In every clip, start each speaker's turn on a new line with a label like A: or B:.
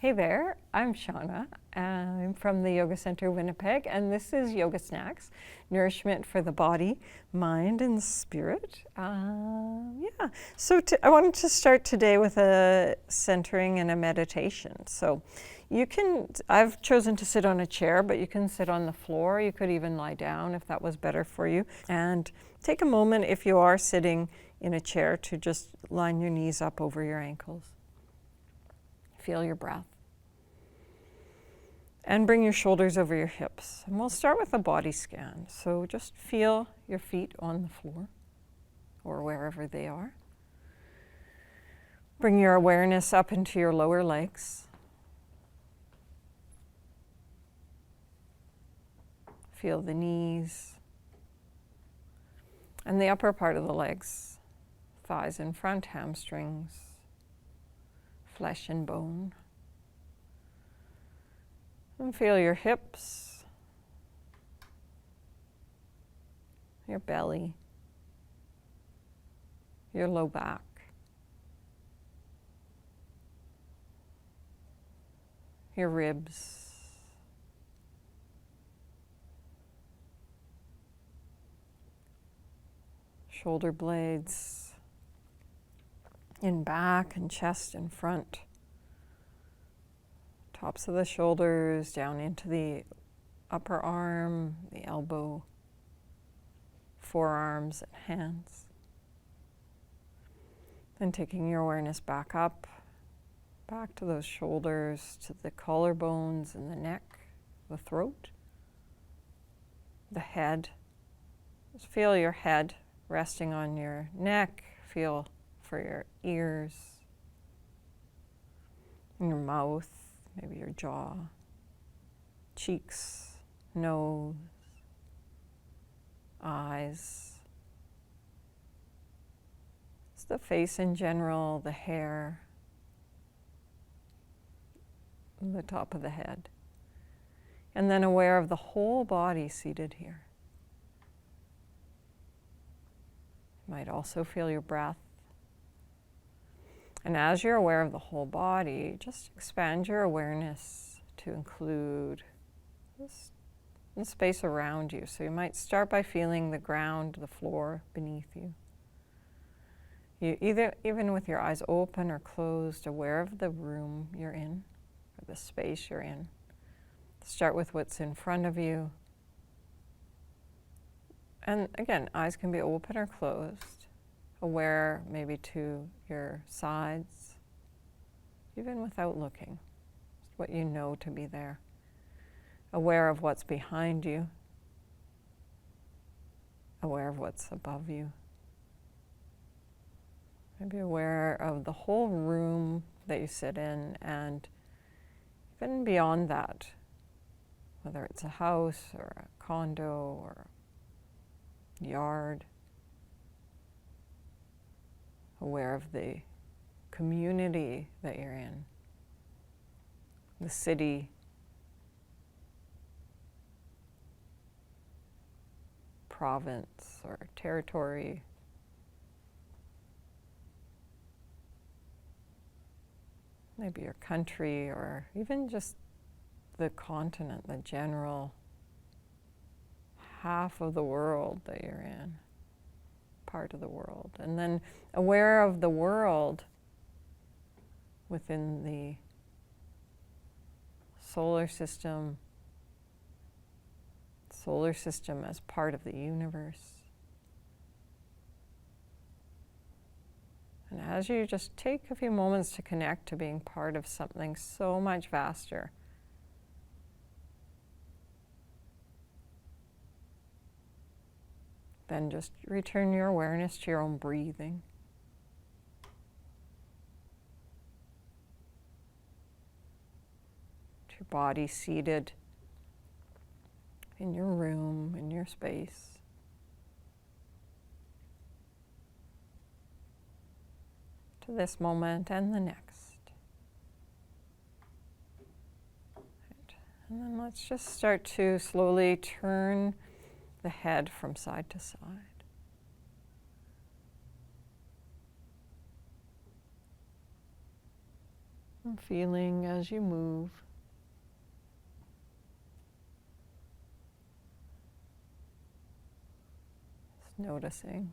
A: Hey there, I'm Shauna. I'm from the Yoga Center Winnipeg, and this is Yoga Snacks, nourishment for the body, mind, and spirit. So I wanted to start today with a centering and a meditation. So I've chosen to sit on a chair, but you can sit on the floor. You could even lie down if that was better for you. And take a moment, if you are sitting in a chair, to just line your knees up over your ankles. Feel your breath. And bring your shoulders over your hips. And we'll start with a body scan. So just feel your feet on the floor or wherever they are. Bring your awareness up into your lower legs. Feel the knees and the upper part of the legs, thighs in front, hamstrings, flesh and bone. And feel your hips, your belly, your low back, your ribs, shoulder blades, in back and chest and front. Tops of the shoulders down into the upper arm, the elbow, forearms and hands. Then taking your awareness back up, back to those shoulders, to the collarbones and the neck, the throat, the head. Just feel your head resting on your neck. Feel for your ears, your mouth, maybe your jaw, cheeks, nose, eyes. It's the face in general, the hair, the top of the head. And then aware of the whole body seated here. You might also feel your breath. And as you're aware of the whole body, just expand your awareness to include the space around you. So you might start by feeling the ground, the floor beneath you. Even with your eyes open or closed, aware of the room you're in, or the space you're in. Start with what's in front of you. And again, eyes can be open or closed. Aware maybe to your sides, even without looking, just what you know to be there. Aware of what's behind you, aware of what's above you. Maybe aware of the whole room that you sit in, and even beyond that, whether it's a house or a condo or a yard. Aware of the community that you're in, the city, province or territory, maybe your country, or even just the continent, the general half of the world that you're in. Part of the world. And then aware of the world within the solar system as part of the universe. And as you just take a few moments to connect to being part of something so much vaster, then just return your awareness to your own breathing. To your body seated in your room, in your space. To this moment and the next. Right. And then let's just start to slowly turn the head from side to side. I'm feeling as you move. Just noticing.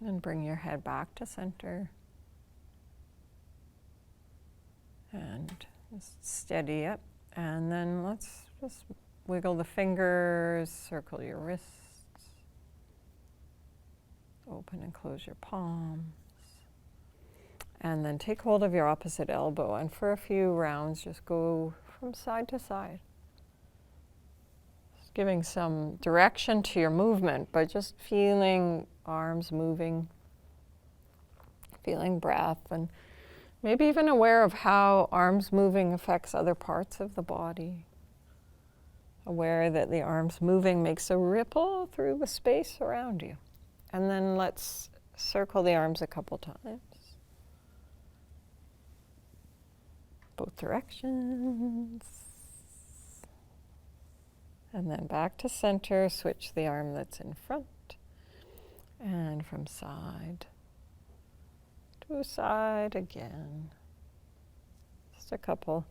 A: And bring your head back to center. And just steady it. And then let's just wiggle the fingers, circle your wrists. Open and close your palms. And then take hold of your opposite elbow. And for a few rounds, just go from side to side. Just giving some direction to your movement, but just feeling arms moving, feeling breath, and maybe even aware of how arms moving affects other parts of the body. Aware that the arms moving makes a ripple through the space around you. And then let's circle the arms a couple times. Both directions. And then back to center, switch the arm that's in front. And from side to side again. Just a couple.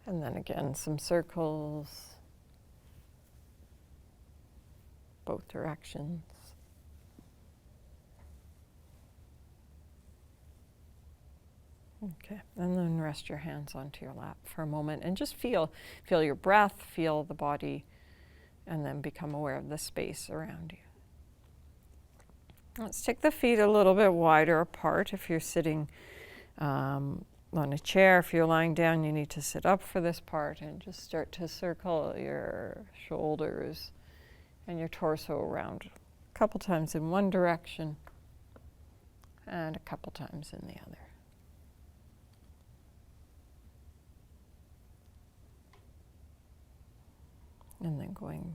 A: And then again, some circles. Both directions. Okay, and then rest your hands onto your lap for a moment and just feel your breath, feel the body, and then become aware of the space around you. Let's take the feet a little bit wider apart. If you're sitting on a chair, if you're lying down, you need to sit up for this part and just start to circle your shoulders and your torso around a couple times in one direction and a couple times in the other. And then going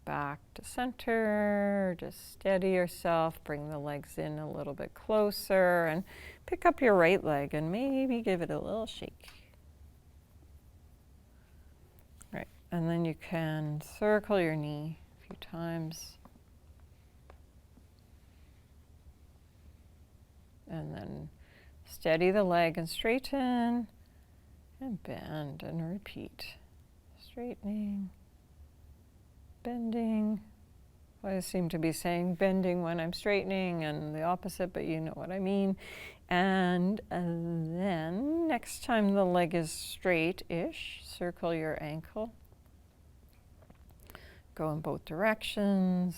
A: back to center, just steady yourself, bring the legs in a little bit closer and pick up your right leg and maybe give it a little shake. Right, and then you can circle your knee a few times. And then steady the leg and straighten and bend and repeat. Straightening. Bending. I seem to be saying bending when I'm straightening and the opposite, but you know what I mean. And then next time the leg is straight-ish, circle your ankle. Go in both directions.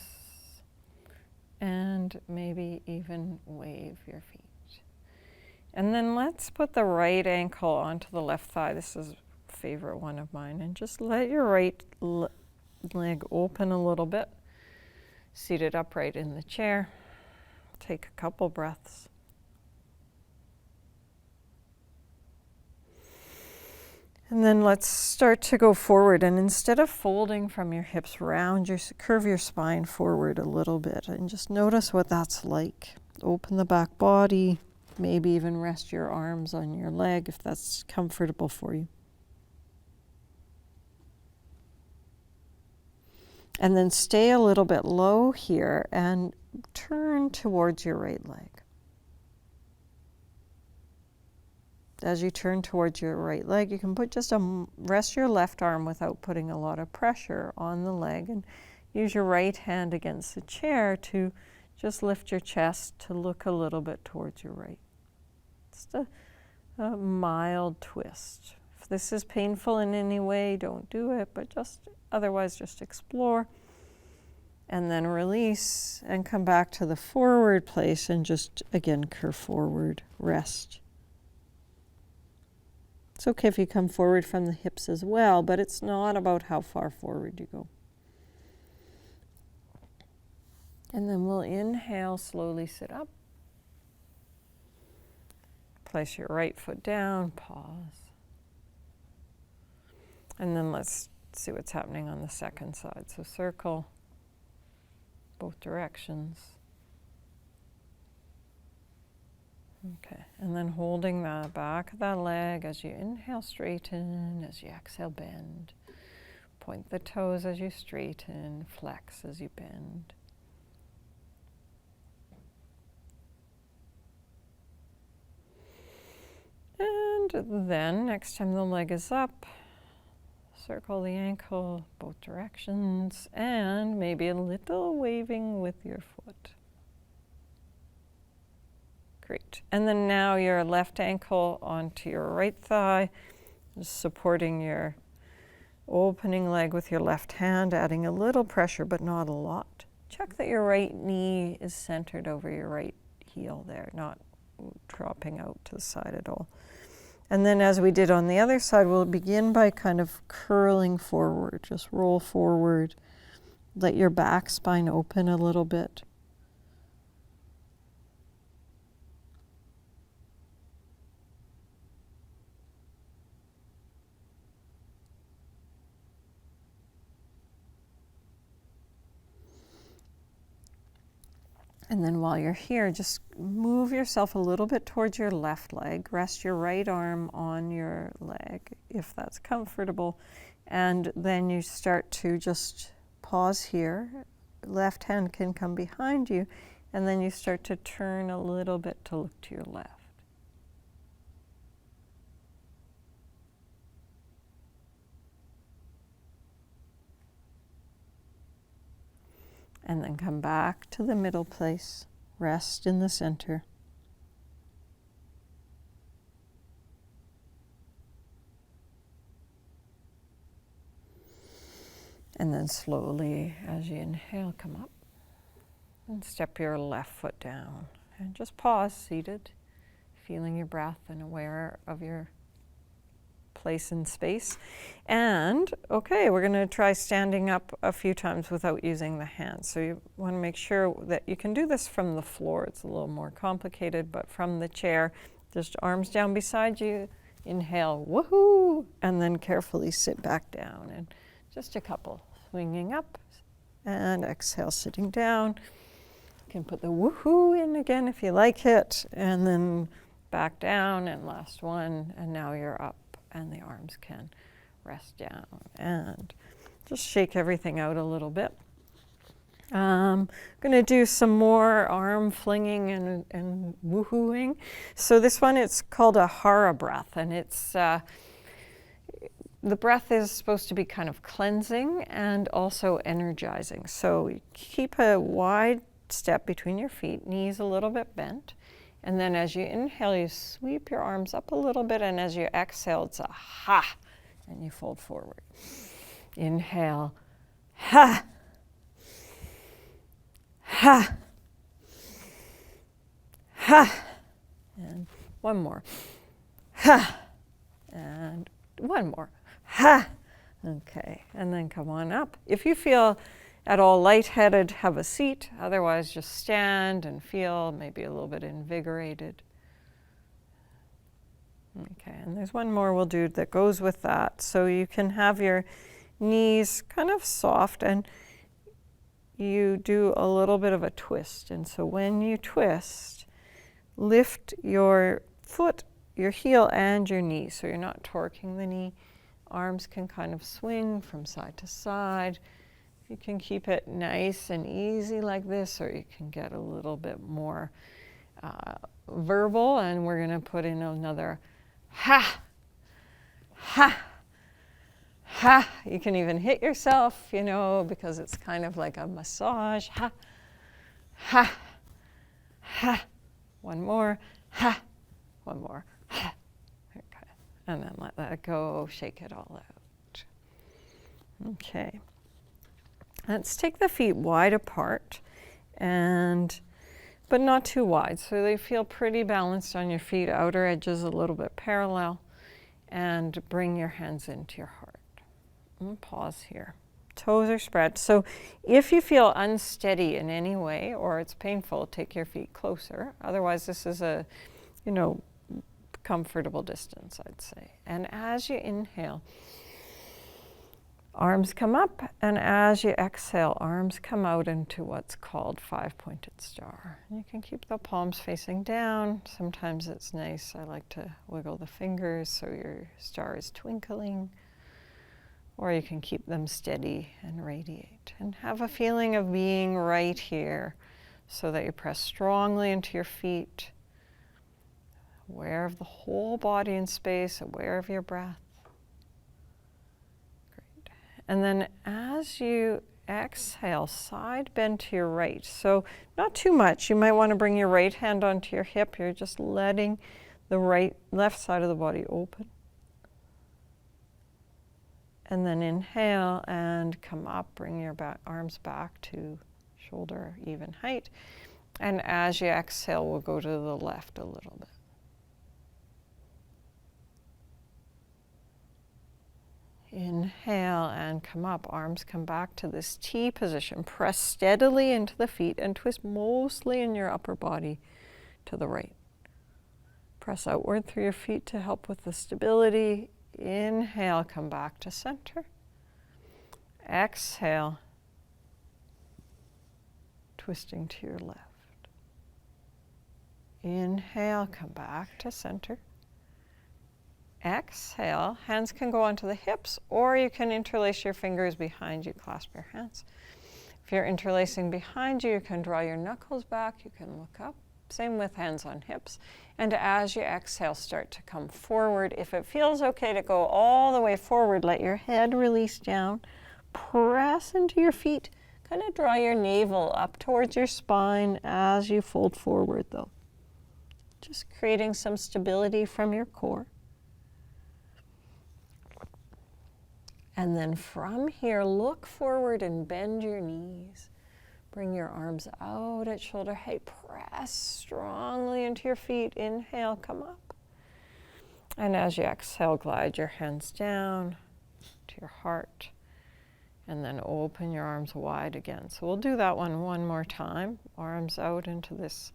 A: And maybe even wave your feet. And then let's put the right ankle onto the left thigh. This is a favorite one of mine. And just let your right leg open a little bit, seated upright in the chair. Take a couple breaths. And then let's start to go forward. And instead of folding from your hips round, curve your spine forward a little bit and just notice what that's like. Open the back body, maybe even rest your arms on your leg if that's comfortable for you. And then stay a little bit low here and turn towards your right leg. As you turn towards your right leg, you can rest your left arm without putting a lot of pressure on the leg, and use your right hand against the chair to just lift your chest to look a little bit towards your right. Just a mild twist. If this is painful in any way, don't do it, but otherwise just explore. And then release and come back to the forward place and just again curve forward, rest. It's okay if you come forward from the hips as well, but it's not about how far forward you go. And then we'll inhale, slowly sit up. Place your right foot down, pause. And then let's see what's happening on the second side. So circle both directions. Okay, and then holding the back of that leg as you inhale, straighten, as you exhale, bend. Point the toes as you straighten, flex as you bend. And then next time the leg is up, circle the ankle both directions and maybe a little waving with your foot. Great. And then now your left ankle onto your right thigh, just supporting your opening leg with your left hand, adding a little pressure but not a lot. Check that your right knee is centered over your right heel there, not dropping out to the side at all. And then as we did on the other side, we'll begin by kind of curling forward. Just roll forward. Let your back spine open a little bit. And then while you're here, just move yourself a little bit towards your left leg. Rest your right arm on your leg, if that's comfortable. And then you start to just pause here. Left hand can come behind you. And then you start to turn a little bit to look to your left. And then come back to the middle place. Rest in the center. And then slowly, as you inhale, come up and step your left foot down. And just pause, seated, feeling your breath and aware of your place in space. And okay, we're going to try standing up a few times without using the hands. So you want to make sure that you can do this from the floor. It's a little more complicated, but from the chair, just arms down beside you. Inhale, woohoo, and then carefully sit back down. And just a couple, swinging up, and exhale, sitting down. You can put the woohoo in again if you like it, and then back down, and last one, and now you're up. And the arms can rest down. And just shake everything out a little bit. I'm going to do some more arm flinging and woohooing. So this one, it's called a hara breath. And it's the breath is supposed to be kind of cleansing and also energizing. So keep a wide step between your feet, knees a little bit bent. And then as you inhale, you sweep your arms up a little bit, and as you exhale, it's a ha, and you fold forward. Inhale, ha, ha, ha, and one more, ha, and one more, ha. Okay, and then come on up. If you feel at all lightheaded, have a seat. Otherwise, just stand and feel maybe a little bit invigorated. Okay, and there's one more we'll do that goes with that. So you can have your knees kind of soft, and you do a little bit of a twist. And so when you twist, lift your foot, your heel, and your knee. So you're not torquing the knee. Arms can kind of swing from side to side. You can keep it nice and easy like this, or you can get a little bit more verbal, and we're going to put in another ha, ha, ha. You can even hit yourself, you know, because it's kind of like a massage. Ha, ha, ha. One more, ha, one more, ha. Okay, and then let that go, shake it all out. Okay. Let's take the feet wide apart, but not too wide, so they feel pretty balanced on your feet, outer edges a little bit parallel, and bring your hands into your heart. And pause here. Toes are spread. So if you feel unsteady in any way or it's painful, take your feet closer. Otherwise, this is a, comfortable distance, I'd say. And as you inhale, arms come up, and as you exhale, arms come out into what's called five-pointed star. You can keep the palms facing down. Sometimes it's nice. I like to wiggle the fingers so your star is twinkling. or you can keep them steady and radiate. And have a feeling of being right here so that you press strongly into your feet, aware of the whole body in space, aware of your breath. Great. And then as you exhale, side bend to your right. So not too much. You might want to bring your right hand onto your hip. You're just letting the left side of the body open. And then inhale and come up, bring your arms back to shoulder even height. And as you exhale, we'll go to the left a little bit. Inhale and come up, arms come back to this T position. Press steadily into the feet and twist mostly in your upper body to the right. Press outward through your feet to help with the stability. Inhale, come back to center. Exhale, twisting to your left. Inhale, come back to center. Exhale, hands can go onto the hips, or you can interlace your fingers behind you, clasp your hands. If you're interlacing behind you, you can draw your knuckles back, you can look up. Same with hands on hips. And as you exhale, start to come forward. If it feels okay to go all the way forward, let your head release down. Press into your feet. Kind of draw your navel up towards your spine as you fold forward, though. Just creating some stability from your core. And then from here, look forward and bend your knees. Bring your arms out at shoulder height. Press strongly into your feet. Inhale, come up. And as you exhale, glide your hands down to your heart. And then open your arms wide again. So we'll do that one more time. Arms out into this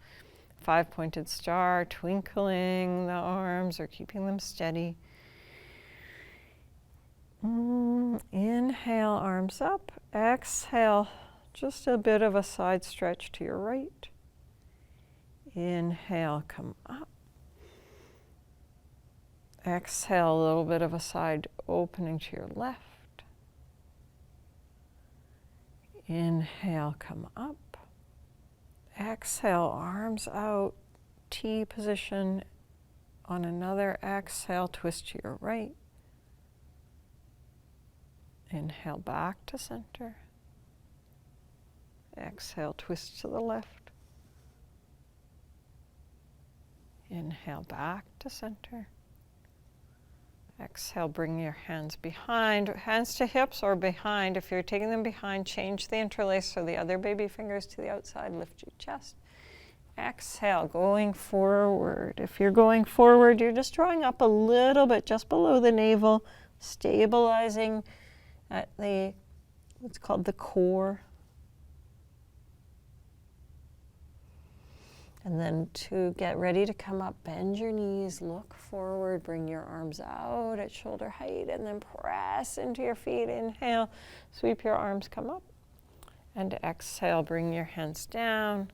A: 5-pointed star, twinkling the arms or keeping them steady. Inhale, arms up. Exhale, just a bit of a side stretch to your right. Inhale, come up. Exhale, a little bit of a side opening to your left. Inhale, come up. Exhale, arms out, T position. On another exhale, twist to your right. Inhale, back to center. Exhale, twist to the left. Inhale, back to center. Exhale, bring your hands behind, hands to hips or behind. If you're taking them behind, change the interlace so the other baby fingers to the outside, lift your chest. Exhale, going forward. If you're going forward, you're just drawing up a little bit just below the navel, stabilizing at what's called the core. And then to get ready to come up, bend your knees, look forward, bring your arms out at shoulder height, and then press into your feet. Inhale, sweep your arms, come up. And exhale, bring your hands down,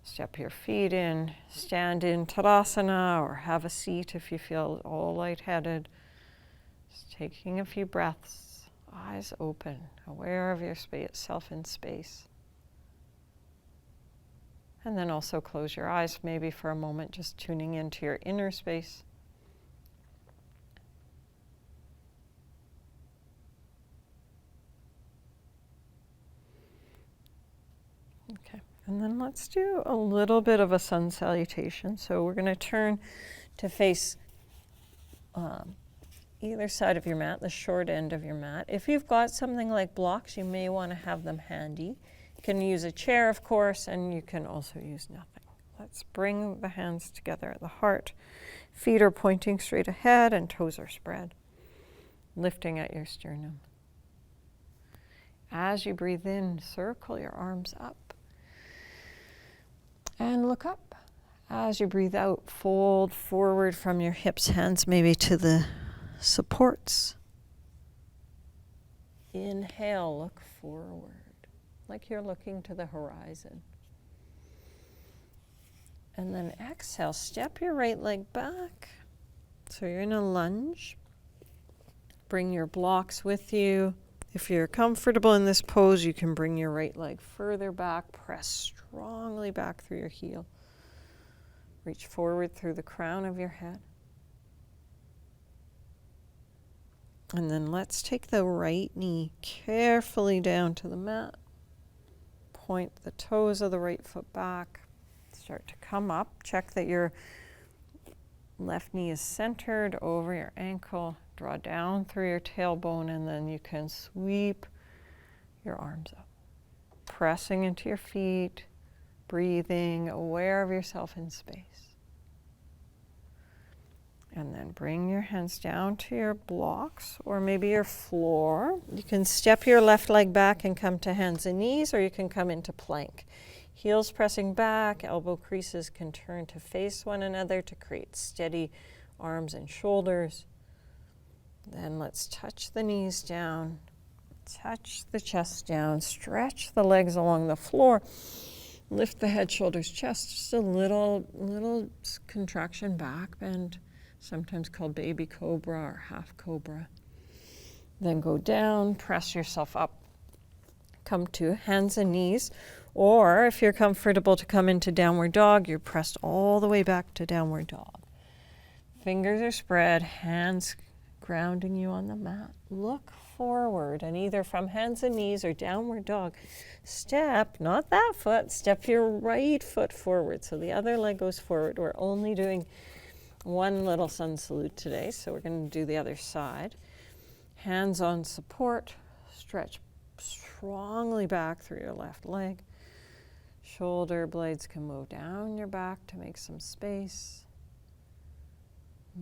A: step your feet in, stand in Tadasana, or have a seat if you feel all lightheaded. Just taking a few breaths, eyes open, aware of yourself in space. And then also close your eyes maybe for a moment, just tuning into your inner space. Okay, and then let's do a little bit of a sun salutation. So we're going to turn to face either side of your mat, the short end of your mat. If you've got something like blocks, you may want to have them handy. You can use a chair, of course, and you can also use nothing. Let's bring the hands together at the heart. Feet are pointing straight ahead and toes are spread, lifting at your sternum. As you breathe in, circle your arms up and look up. As you breathe out, fold forward from your hips, hands maybe to the supports. Inhale, look forward, like you're looking to the horizon. And then exhale, step your right leg back. So you're in a lunge. Bring your blocks with you. If you're comfortable in this pose, you can bring your right leg further back. Press strongly back through your heel. Reach forward through the crown of your head. And then let's take the right knee carefully down to the mat. Point the toes of the right foot back. Start to come up. Check that your left knee is centered over your ankle. Draw down through your tailbone, and then you can sweep your arms up. Pressing into your feet, breathing, aware of yourself in space. And then bring your hands down to your blocks or maybe your floor. You can step your left leg back and come to hands and knees, or you can come into plank. Heels pressing back, elbow creases can turn to face one another to create steady arms and shoulders. Then let's touch the knees down, touch the chest down, stretch the legs along the floor. Lift the head, shoulders, chest, just a little contraction, back bend. Sometimes called baby cobra or half cobra. Then go down, press yourself up. Come to hands and knees, or if you're comfortable to come into downward dog, you're pressed all the way back to downward dog. Fingers are spread, hands grounding you on the mat. Look forward, and either from hands and knees or downward dog, step, not that foot, step your right foot forward. So the other leg goes forward. We're only doing one little sun salute today, so we're going to do the other side. Hands on support, stretch strongly back through your left leg. Shoulder blades can move down your back to make some space.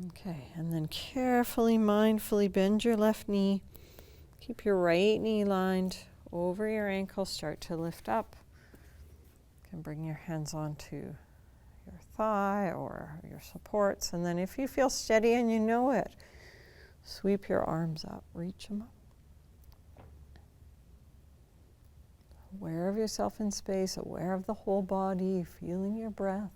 A: Okay, and then carefully, mindfully bend your left knee. Keep your right knee lined over your ankle. Start to lift up. You can bring your hands onto your thigh or your supports, and then if you feel steady and you know it, sweep your arms up, reach them up. Aware of yourself in space, aware of the whole body, feeling your breath.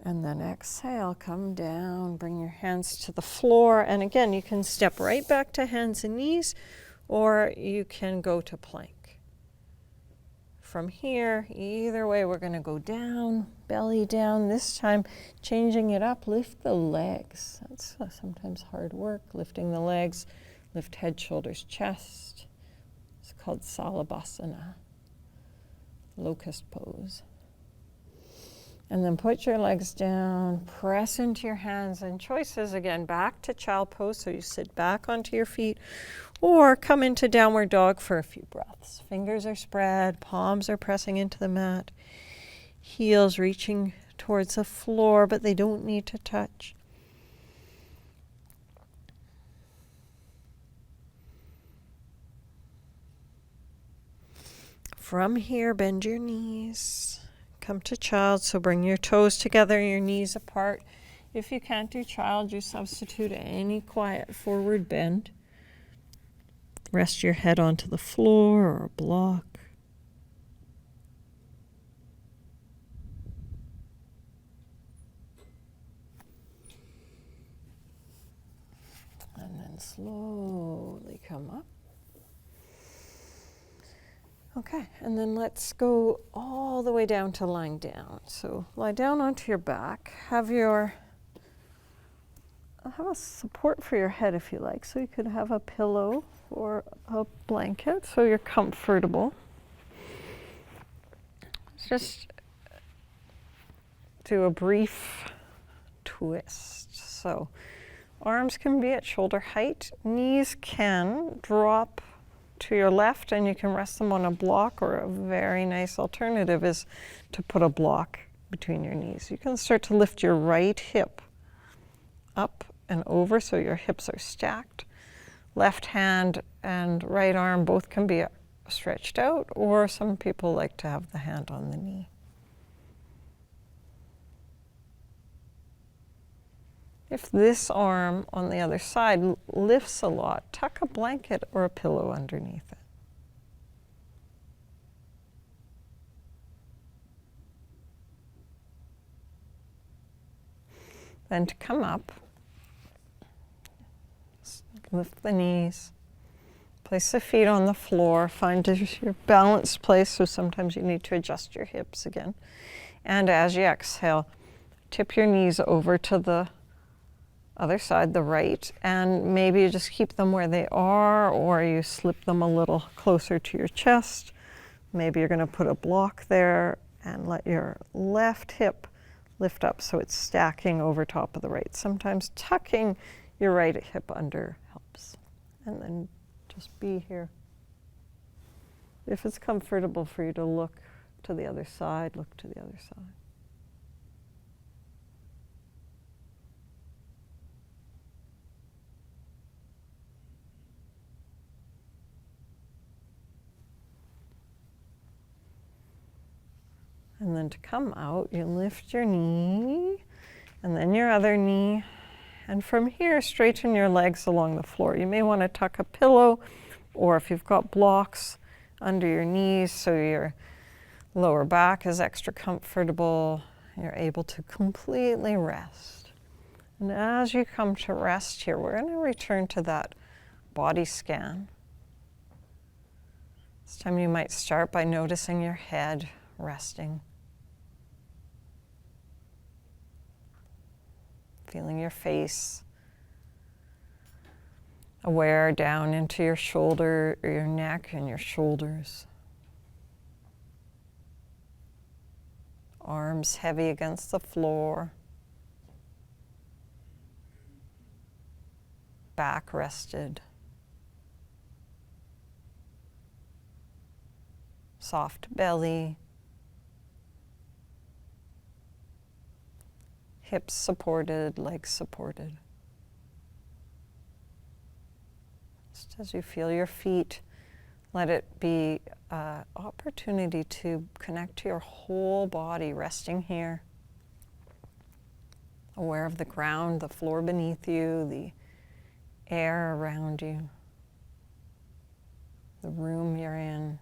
A: And then exhale, come down, bring your hands to the floor, and again you can step right back to hands and knees, or you can go to plank. From here, either way, we're going to go down, belly down. This time, changing it up, lift the legs. That's sometimes hard work, lifting the legs. Lift head, shoulders, chest. It's called Salabhasana, locust pose. And then put your legs down, press into your hands, and choices again, back to child pose, so you sit back onto your feet, or come into downward dog for a few breaths. Fingers are spread, palms are pressing into the mat, heels reaching towards the floor, but they don't need to touch. From here, bend your knees. Come to child, so bring your toes together, your knees apart. If you can't do child, you substitute any quiet forward bend. Rest your head onto the floor or a block. And then slowly come up. Okay, and then let's go all the way down to lying down. So lie down onto your back. Have a support for your head if you like. So you could have a pillow or a blanket so you're comfortable. Just do a brief twist. So arms can be at shoulder height. Knees can drop to your left and you can rest them on a block, or a very nice alternative is to put a block between your knees. You can start to lift your right hip up and over so your hips are stacked. Left hand and right arm both can be stretched out, or some people like to have the hand on the knee. If this arm on the other side lifts a lot, tuck a blanket or a pillow underneath it. Then to come up, Lift the knees. Place the feet on the floor. Find your balanced place, so sometimes you need to adjust your hips again. And as you exhale, tip your knees over to the other side, the right, and maybe you just keep them where they are, or you slip them a little closer to your chest. Maybe you're going to put a block there and let your left hip lift up so it's stacking over top of the right. Sometimes tucking your right hip under helps. And then just be here. If it's comfortable for you to look to the other side, look to the other side. And then to come out, you lift your knee and then your other knee. And from here, straighten your legs along the floor. You may want to tuck a pillow, or if you've got blocks under your knees so your lower back is extra comfortable, you're able to completely rest. And as you come to rest here, we're going to return to that body scan. This time you might start by noticing your head resting. Feeling your face, aware down into your shoulder, or your neck and your shoulders. Arms heavy against the floor. Back rested. Soft belly. Hips supported, legs supported. Just as you feel your feet, let it be an opportunity to connect to your whole body, resting here. Aware of the ground, the floor beneath you, the air around you, the room you're in.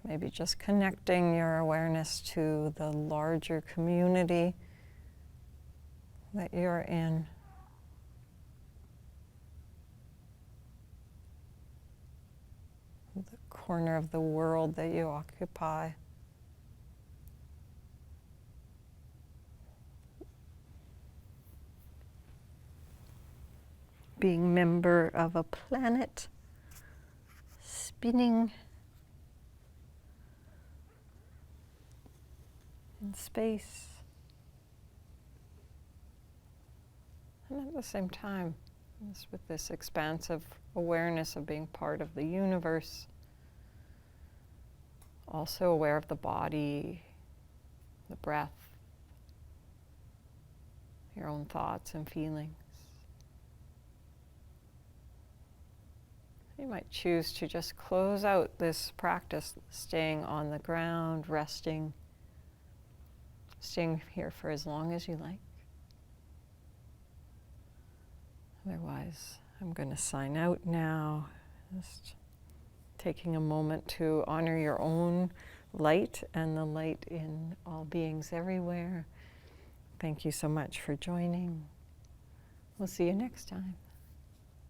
A: Maybe just connecting your awareness to the larger community that you're in. The corner of the world that you occupy. Being member of a planet spinning in space, and at the same time, with this expansive awareness of being part of the universe, also aware of the body, the breath, your own thoughts and feelings. You might choose to just close out this practice, staying on the ground, resting, staying here for as long as you like. Otherwise, I'm going to sign out now, just taking a moment to honor your own light and the light in all beings everywhere. Thank you so much for joining. We'll see you next time.